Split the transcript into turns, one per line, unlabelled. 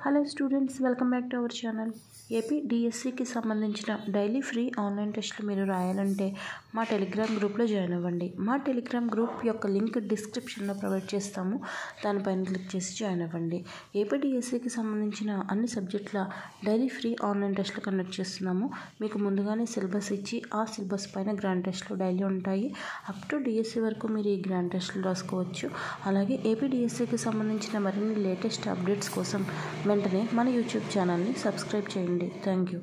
Hello students, welcome back to our channel. AP డిఎస్సికి సంబంధించిన daily free online టెస్టులు మీరు రాయాలంటే మా టెలిగ్రామ్ గ్రూప్లో జాయిన్ అవ్వండి. మా టెలిగ్రామ్ గ్రూప్ యొక్క లింక్ డిస్క్రిప్షన్లో ప్రొవైడ్ చేస్తాము. దానిపైన క్లిక్ చేసి జాయిన్ అవ్వండి. ఏపీ డిఎస్సికి సంబంధించిన అన్ని సబ్జెక్టుల డైలీ ఫ్రీ ఆన్లైన్ టెస్టులు కండక్ట్ చేస్తున్నాము. మీకు ముందుగానే సిలబస్ ఇచ్చి ఆ సిలబస్ పైన గ్రాండ్ టెస్టులు డైలీ ఉంటాయి. అప్ టు డిఎస్సి వరకు మీరు ఈ గ్రాండ్ టెస్టులు రాసుకోవచ్చు. అలాగే ఏపీ డిఎస్సికి సంబంధించిన మరిన్ని లేటెస్ట్ అప్డేట్స్ కోసం వెంటనే మన యూట్యూబ్ ఛానల్ని సబ్స్క్రైబ్ చేయండి. Thank you.